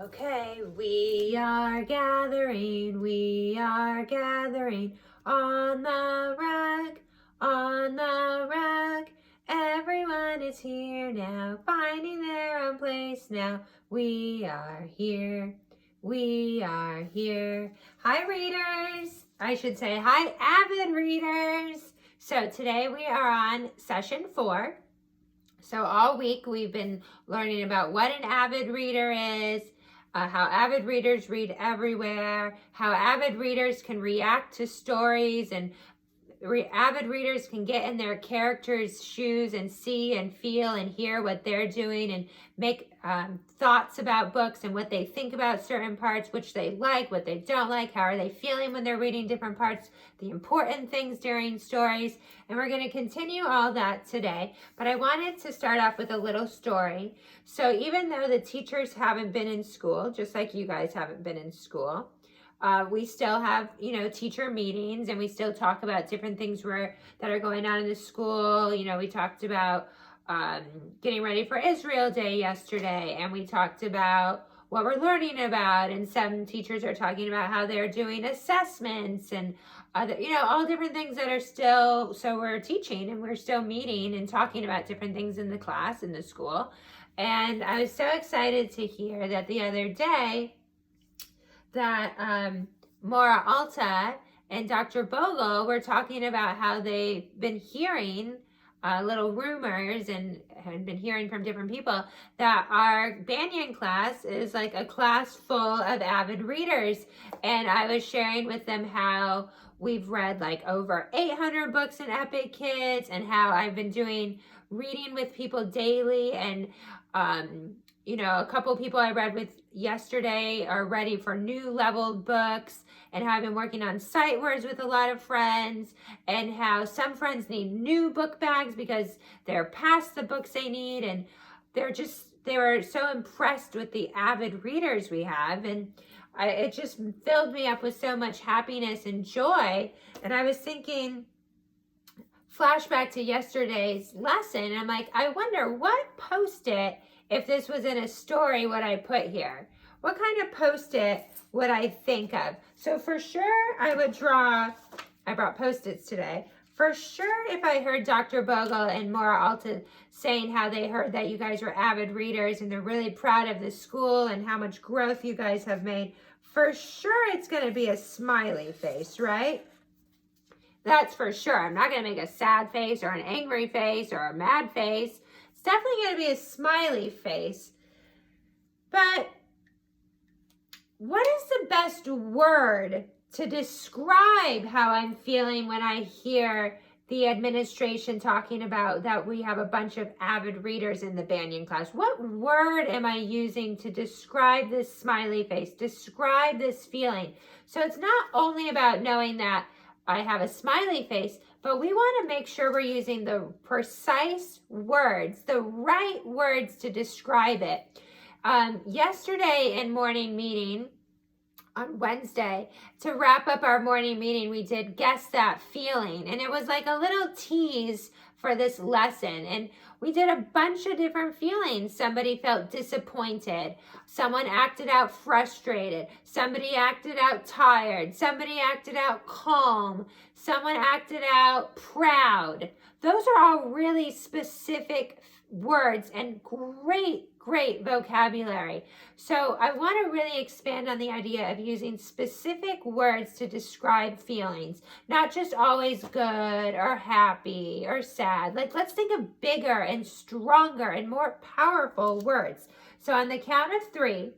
Okay, we are gathering on the rug. Everyone is here now, finding their own place now. We are here. Hi, readers. I should say hi, avid readers. So today we are on session 4. So all week we've been learning about what an avid reader is, how avid readers read everywhere, how avid readers can react to stories, and avid readers can get in their characters' shoes and see and feel and hear what they're doing and make thoughts about books and what they think about certain parts, which they like, what they don't like, how are they feeling when they're reading different parts, the important things during stories. And we're going to continue all that today. But I wanted to start off with a little story. So even though the teachers haven't been in school, just like you guys haven't been in school, we still have, teacher meetings, and we still talk about different things that are going on in the school. We talked about getting ready for Israel Day yesterday, and we talked about what we're learning about, and some teachers are talking about how they're doing assessments and other, all different things that are still, so we're teaching and we're still meeting and talking about different things in the class, in the school. And I was so excited to hear that the other day that Maura Alta and Dr. Bogle were talking about how they've been hearing little rumors and had been hearing from different people that our Banyan class is like a class full of avid readers. And I was sharing with them how we've read like over 800 books in Epic Kids, and how I've been doing reading with people daily, and a couple people I read with yesterday are ready for new leveled books, and how I've been working on sight words with a lot of friends, and how some friends need new book bags because they're past the books they need, and they were so impressed with the avid readers we have, and it just filled me up with so much happiness and joy. And I was thinking, flashback to yesterday's lesson, and I'm like, I wonder what post-it, if this was in a story, would I put here? What kind of post-it would I think of? So for sure, I would draw, I brought post-its today. For sure, if I heard Dr. Bogle and Maura Alta saying how they heard that you guys were avid readers and they're really proud of the school and how much growth you guys have made, for sure it's going to be a smiley face, right? That's for sure. I'm not going to make a sad face or an angry face or a mad face. It's definitely going to be a smiley face. But what is the best word to describe how I'm feeling when I hear the administration talking about that we have a bunch of avid readers in the Banyan class? What word am I using to describe this smiley face, describe this feeling? So it's not only about knowing that I have a smiley face, but we want to make sure we're using the precise words, the right words to describe it. Yesterday in morning meeting, on Wednesday, to wrap up our morning meeting, we did Guess That Feeling, and it was like a little tease for this lesson, and we did a bunch of different feelings. Somebody felt disappointed, someone acted out frustrated, somebody acted out tired, somebody acted out calm, someone acted out proud. Those are all really specific words and great vocabulary. So I want to really expand on the idea of using specific words to describe feelings, not just always good or happy or sad. Like, let's think of bigger and stronger and more powerful words. So on the count of 3,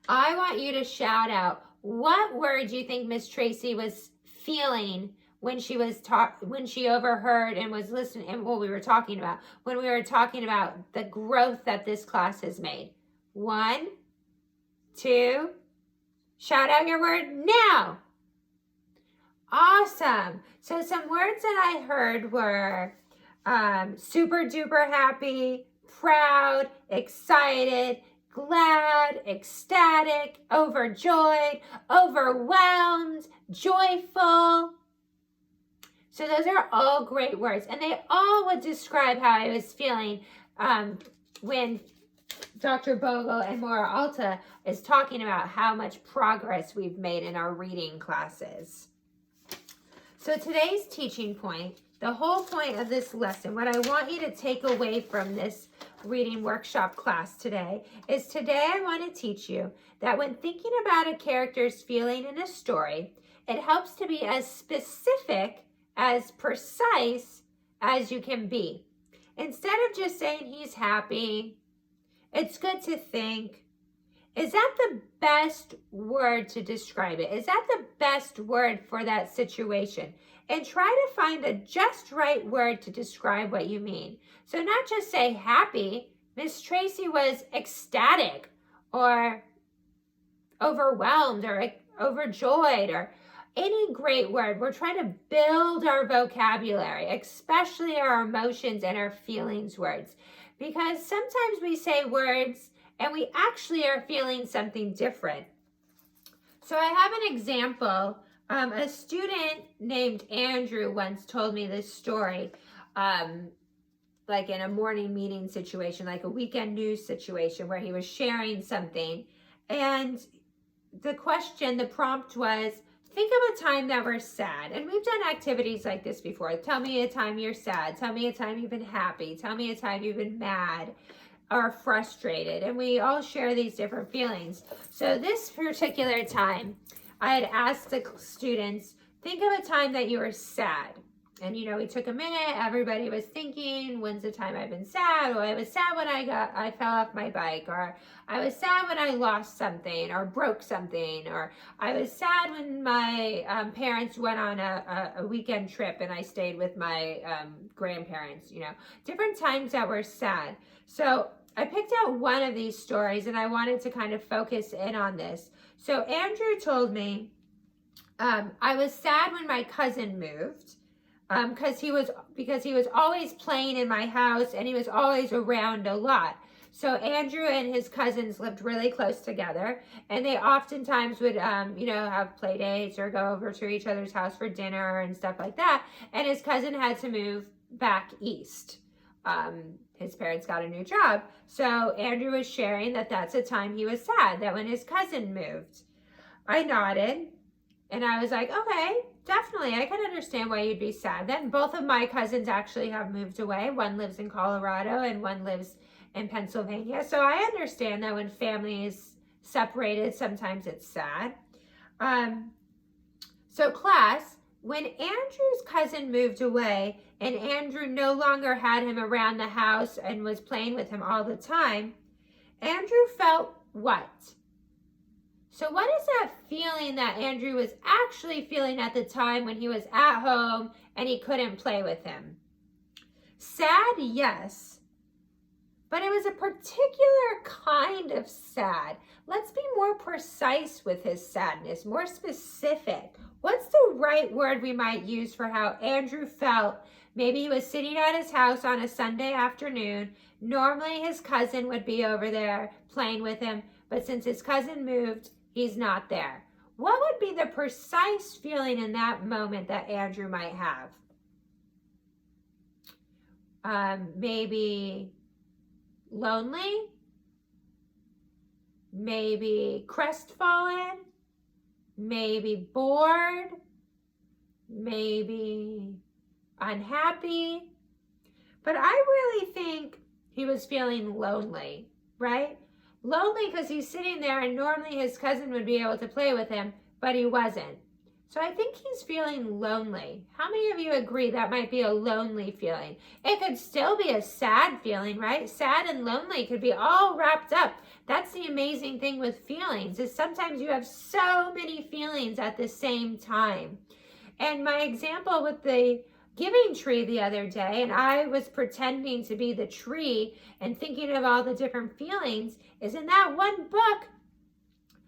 I want you to shout out what word you think Miss Tracy was feeling when she was when she overheard and was listening, and what we were talking about, when we were talking about the growth that this class has made. 1, 2, shout out your word now. Awesome. So some words that I heard were super duper happy, proud, excited, glad, ecstatic, overjoyed, overwhelmed, joyful. So those are all great words, and they all would describe how I was feeling when Dr. Bogle and Maura Alta is talking about how much progress we've made in our reading classes. So today's teaching point, the whole point of this lesson, what I want you to take away from this reading workshop class today is today I want to teach you that when thinking about a character's feeling in a story, it helps to be as specific, as precise as you can be. Instead of just saying he's happy, it's good to think, is that the best word to describe it? Is that the best word for that situation? And try to find a just right word to describe what you mean. So not just say happy. Miss Tracy was ecstatic or overwhelmed or overjoyed or any great word. We're trying to build our vocabulary, especially our emotions and our feelings words. Because sometimes we say words and we actually are feeling something different. So I have an example. A student named Andrew once told me this story, like in a morning meeting situation, like a weekend news situation where he was sharing something. And the prompt was, think of a time that we're sad. And we've done activities like this before. Tell me a time you're sad. Tell me a time you've been happy. Tell me a time you've been mad or frustrated. And we all share these different feelings. So this particular time, I had asked the students, think of a time that you were sad. And, we took a minute. Everybody was thinking, when's the time I've been sad? Or I was sad when I fell off my bike. Or I was sad when I lost something or broke something. Or I was sad when my parents went on a weekend trip and I stayed with my grandparents, different times that were sad. So I picked out one of these stories and I wanted to kind of focus in on this. So Andrew told me, I was sad when my cousin moved. Because he was always playing in my house and he was always around a lot. So Andrew and his cousins lived really close together, and they oftentimes would, have play dates or go over to each other's house for dinner and stuff like that. And his cousin had to move back east. His parents got a new job. So Andrew was sharing that that's a time he was sad, that when his cousin moved. I nodded and I was like, okay, definitely. I can understand why you'd be sad. Then both of my cousins actually have moved away. One lives in Colorado and one lives in Pennsylvania. So I understand that when family is separated, sometimes it's sad. So class, when Andrew's cousin moved away and Andrew no longer had him around the house and was playing with him all the time, Andrew felt what? So what is that feeling that Andrew was actually feeling at the time when he was at home and he couldn't play with him? Sad, yes. But it was a particular kind of sad. Let's be more precise with his sadness, more specific. What's the right word we might use for how Andrew felt? Maybe he was sitting at his house on a Sunday afternoon. Normally his cousin would be over there playing with him, but since his cousin moved, he's not there. What would be the precise feeling in that moment that Andrew might have? Maybe lonely, maybe crestfallen, maybe bored, maybe unhappy. But I really think he was feeling lonely, right? Lonely because he's sitting there and normally his cousin would be able to play with him, but he wasn't. So I think he's feeling lonely. How many of you agree that might be a lonely feeling? It could still be a sad feeling, right? Sad and lonely could be all wrapped up. That's the amazing thing with feelings, is sometimes you have so many feelings at the same time. And my example with the giving tree the other day, and I was pretending to be the tree and thinking of all the different feelings, is in that one book,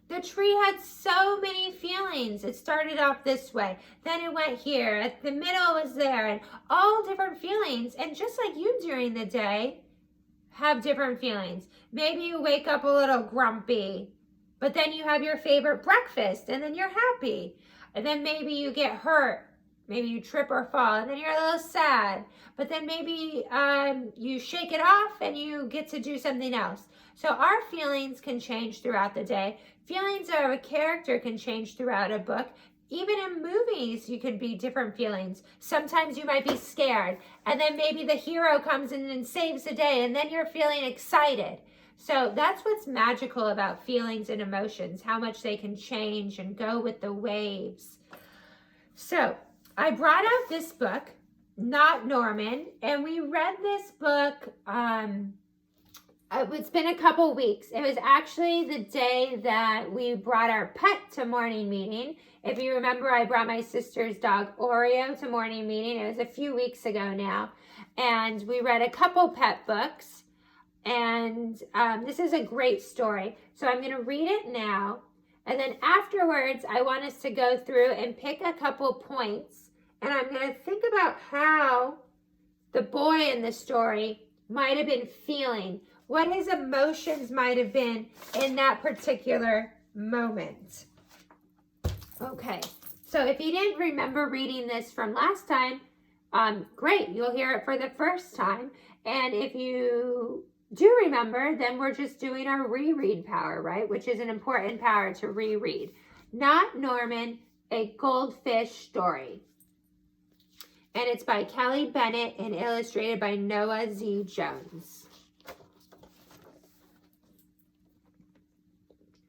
the tree had so many feelings. It started off this way, then it went here, at the middle was there, and all different feelings. And just like you during the day have different feelings. Maybe you wake up a little grumpy, but then you have your favorite breakfast and then you're happy. And then maybe you get hurt. Maybe you trip or fall and then you're a little sad. But then maybe you shake it off and you get to do something else. So our feelings can change throughout the day. Feelings of a character can change throughout a book. Even in movies, you could be different feelings. Sometimes you might be scared, and then maybe the hero comes in and saves the day, and then you're feeling excited. So that's what's magical about feelings and emotions, how much they can change and go with the waves. So I brought out this book, Not Norman, and we read this book, it's been a couple weeks. It was actually the day that we brought our pet to morning meeting. If you remember, I brought my sister's dog Oreo to morning meeting. It was a few weeks ago now. And we read a couple pet books. And this is a great story. So I'm going to read it now. And then afterwards, I want us to go through and pick a couple points. And I'm going to think about how the boy in the story might have been feeling, what his emotions might have been in that particular moment. Okay, so if you didn't remember reading this from last time, great, you'll hear it for the first time. And if you do remember, then we're just doing our reread power, right? Which is an important power to reread. Not Norman, a goldfish story. And it's by Kelly Bennett and illustrated by Noah Z. Jones.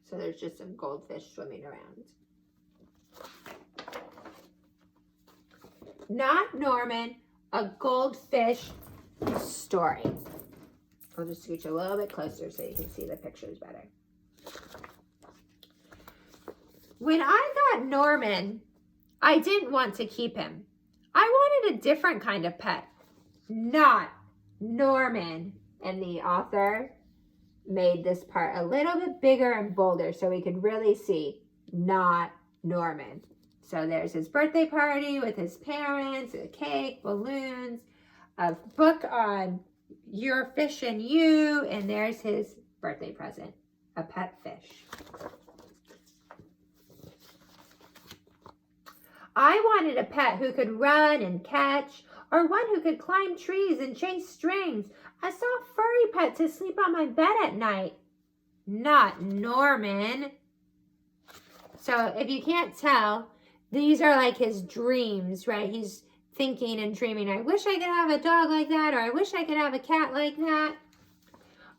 So there's just some goldfish swimming around. Not Norman, a goldfish story. I'll just scooch a little bit closer so you can see the pictures better. When I got Norman, I didn't want to keep him. I wanted a different kind of pet. Not Norman. And the author made this part a little bit bigger and bolder so we could really see not Norman. So there's his birthday party with his parents, a cake, balloons, a book on Your Fish and You, and there's his birthday present, a pet fish. I wanted a pet who could run and catch, or one who could climb trees and chase strings. A soft furry pet to sleep on my bed at night. Not Norman. So if you can't tell, these are like his dreams, right? He's thinking and dreaming, I wish I could have a dog like that, or I wish I could have a cat like that.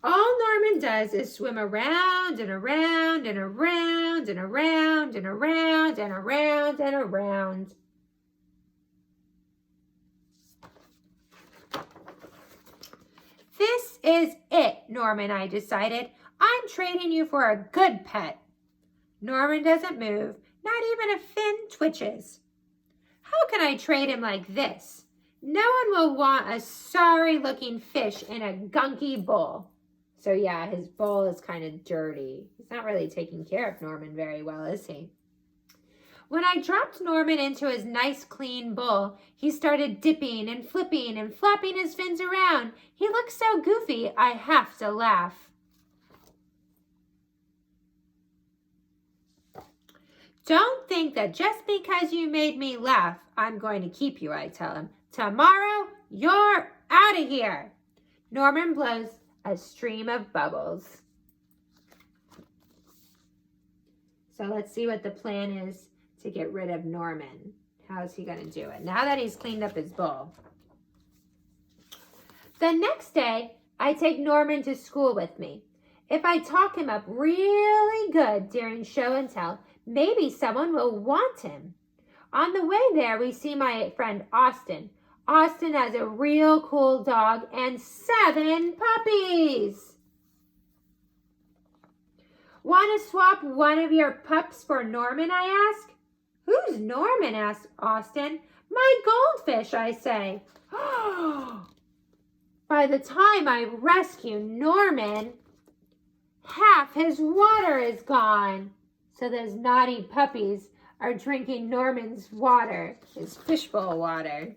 All Norman does is swim around and around and around and around and around and around and around. This is it, Norman, I decided. I'm trading you for a good pet. Norman doesn't move, not even a fin twitches. How can I trade him like this? No one will want a sorry-looking fish in a gunky bowl. So yeah, his bowl is kind of dirty. He's not really taking care of Norman very well, is he? When I dropped Norman into his nice clean bowl, he started dipping and flipping and flapping his fins around. He looked so goofy, I have to laugh. Don't think that just because you made me laugh, I'm going to keep you, I tell him. Tomorrow, you're out of here. Norman blows a stream of bubbles. So let's see what the plan is to get rid of Norman. How is he going to do it now that he's cleaned up his bowl? The next day, I take Norman to school with me. If I talk him up really good during show and tell, maybe someone will want him. On the way there, we see my friend Austin. Austin has a real cool dog and 7 puppies. Want to swap one of your pups for Norman, I ask? Who's Norman, asks Austin. My goldfish, I say. By the time I rescue Norman, half his water is gone. So those naughty puppies are drinking Norman's water, his fishbowl water.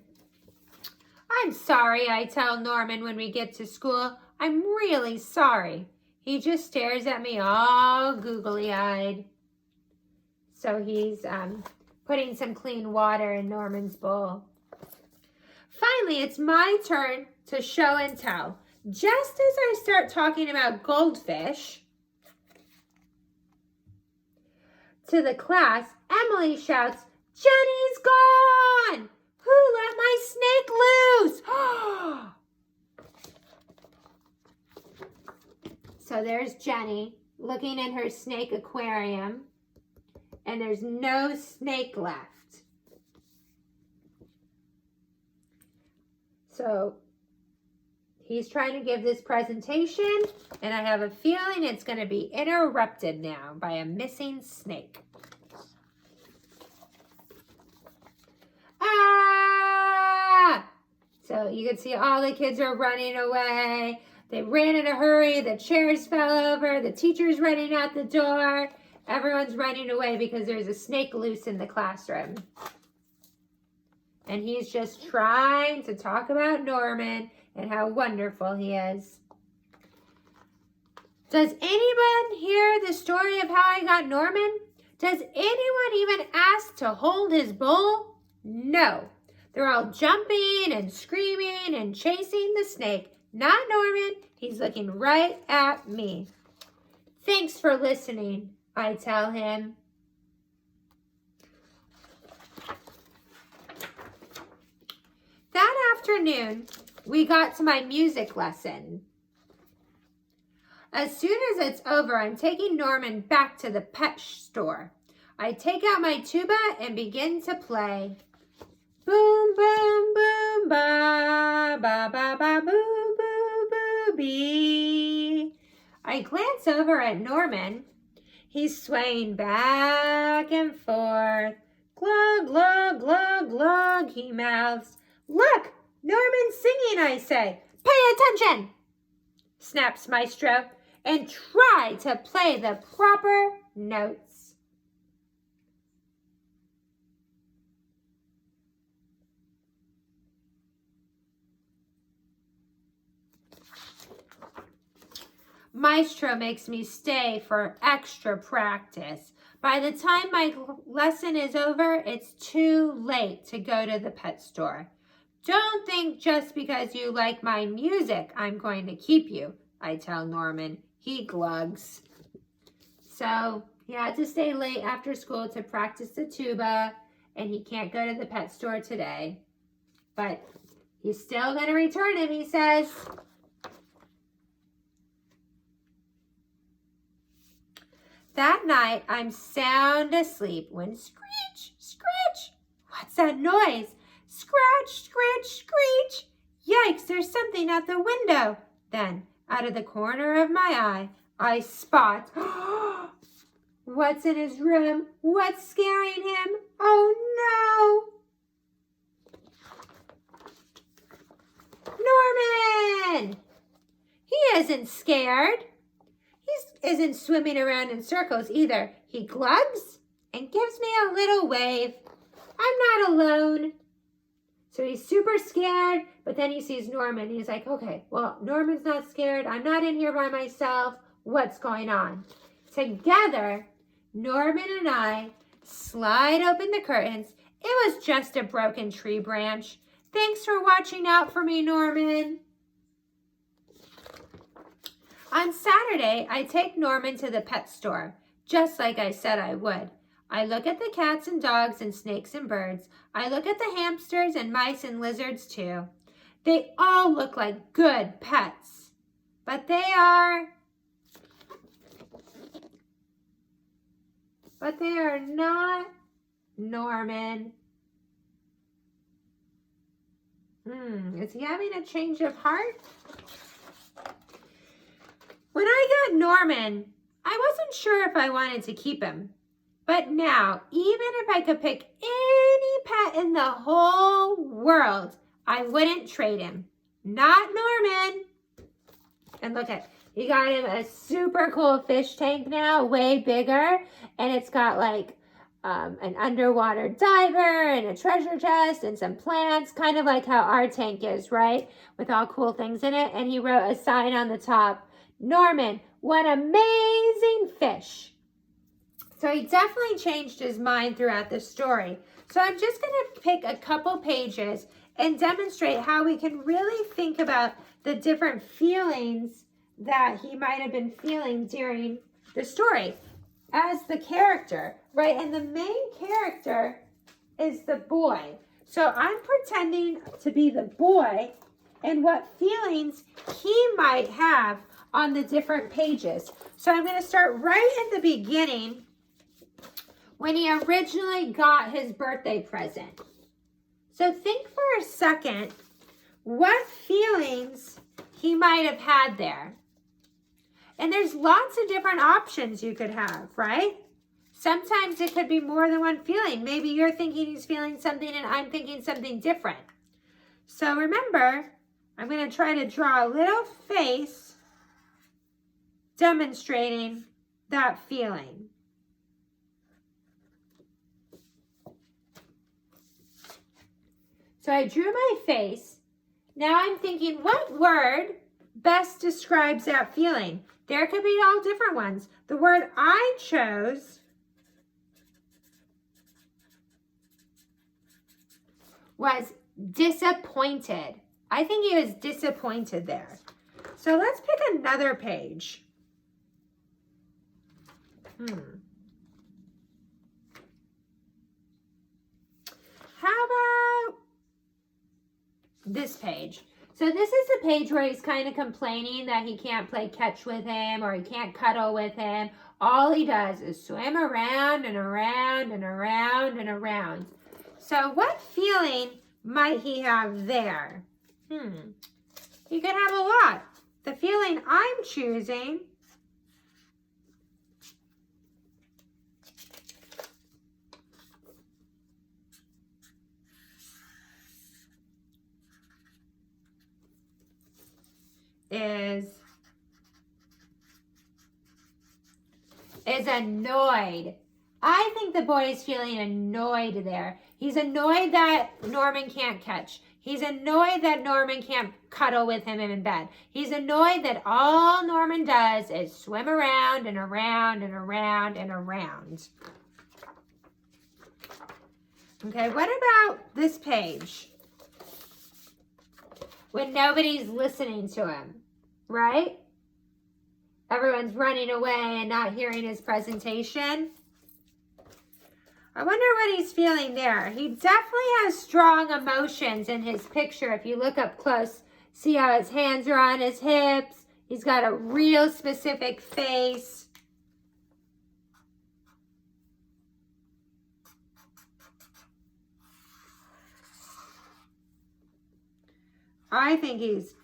I'm sorry, I tell Norman when we get to school. I'm really sorry. He just stares at me all googly-eyed. So he's putting some clean water in Norman's bowl. Finally, it's my turn to show and tell. Just as I start talking about goldfish, to the class, Emily shouts, "Jenny's gone! Who let my snake loose?" So there's Jenny looking in her snake aquarium, and there's no snake left. So he's trying to give this presentation, and I have a feeling it's going to be interrupted now by a missing snake. Ah! So you can see all the kids are running away. They ran in a hurry. The chairs fell over. The teacher's running out the door. Everyone's running away because there's a snake loose in the classroom. And he's just trying to talk about Norman and how wonderful he is. Does anyone hear the story of how I got Norman? Does anyone even ask to hold his bowl? No. They're all jumping and screaming and chasing the snake. Not Norman. He's looking right at me. "Thanks for listening," I tell him. That afternoon, we got to my music lesson. As soon as it's over, I'm taking Norman back to the pet store. I take out my tuba and begin to play. Boom, boom, boom, ba, ba, ba, ba, boo, boo, boo, bee. I glance over at Norman. He's swaying back and forth. Glug, glug, glug, glug, he mouths. "Look, Norman's singing," I say. "Pay attention," snaps Maestro, and try to play the proper notes. Maestro makes me stay for extra practice. By the time my lesson is over, it's too late to go to the pet store. "Don't think just because you like my music, I'm going to keep you," I tell Norman. He glugs. So he had to stay late after school to practice the tuba, and he can't go to the pet store today. But he's still going to return him, he says. That night, I'm sound asleep when screech, screech. What's that noise? Scratch, scratch, screech. Yikes, there's something at the window. Then, out of the corner of my eye, I spot. What's in his room? What's scaring him? Oh no! Norman! He isn't scared. He isn't swimming around in circles either. He glugs and gives me a little wave. I'm not alone. So he's super scared, but then he sees Norman. He's like, okay, well, Norman's not scared. I'm not in here by myself. What's going on? Together, Norman and I slide open the curtains. It was just a broken tree branch. Thanks for watching out for me, Norman. On Saturday, I take Norman to the pet store, just like I said I would. I look at the cats and dogs and snakes and birds. I look at the hamsters and mice and lizards too. They all look like good pets, but they are not Norman. Is he having a change of heart? When I got Norman, I wasn't sure if I wanted to keep him. But now, even if I could pick any pet in the whole world, I wouldn't trade him. Not Norman. And look at, you got him a super cool fish tank now, way bigger. And it's got like an underwater diver and a treasure chest and some plants, kind of like how our tank is, right? With all cool things in it. And he wrote a sign on the top, "Norman, what amazing fish." So he definitely changed his mind throughout the story. So I'm just going to pick a couple pages and demonstrate how we can really think about the different feelings that he might have been feeling during the story as the character, right? And the main character is the boy. So I'm pretending to be the boy and what feelings he might have on the different pages. So I'm going to start right in the beginning when he originally got his birthday present. So think for a second what feelings he might have had there. And there's lots of different options you could have, right? Sometimes it could be more than one feeling. Maybe you're thinking he's feeling something and I'm thinking something different. So remember, I'm going to try to draw a little face demonstrating that feeling. So I drew my face. Now I'm thinking, what word best describes that feeling? There could be all different ones. The word I chose was disappointed. I think he was disappointed there. So let's pick another page. How about this page? So this is the page where he's kind of complaining that he can't play catch with him or he can't cuddle with him. All he does is swim around and around and around and around. So what feeling might he have there? He could have a lot. The feeling I'm choosing is annoyed. I think the boy is feeling annoyed there. He's annoyed that Norman can't catch. He's annoyed that Norman can't cuddle with him in bed. He's annoyed that all Norman does is swim around and around and around and around. Okay, what about this page? When nobody's listening to him, right? Everyone's running away and not hearing his presentation. I wonder what he's feeling there. He definitely has strong emotions in his picture. If you look up close, see how his hands are on his hips. He's got a real specific face. I think he's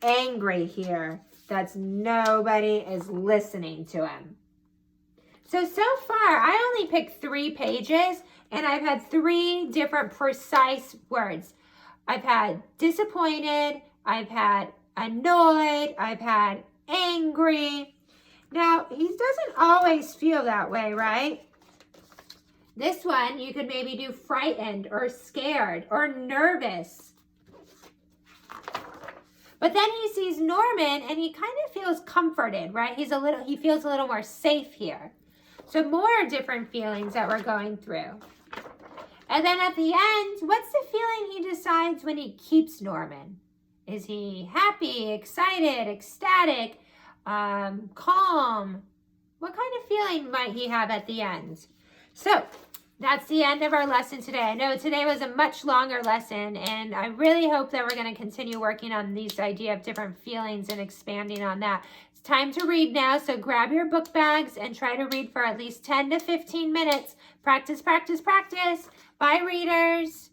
angry here that nobody is listening to him. So far, I only picked 3 pages, and I've had 3 different precise words. I've had disappointed, I've had annoyed, I've had angry. Now, he doesn't always feel that way, right? This one, you could maybe do frightened or scared or nervous. But then he sees Norman, and he kind of feels comforted, right? He feels a little more safe here. So more different feelings that we're going through. And then at the end, what's the feeling he decides when he keeps Norman? Is he happy, excited, ecstatic, calm? What kind of feeling might he have at the end? So that's the end of our lesson today. I know today was a much longer lesson, and I really hope that we're going to continue working on these idea of different feelings and expanding on that. It's time to read now, so grab your book bags and try to read for at least 10 to 15 minutes. Practice, practice, practice. Bye, readers.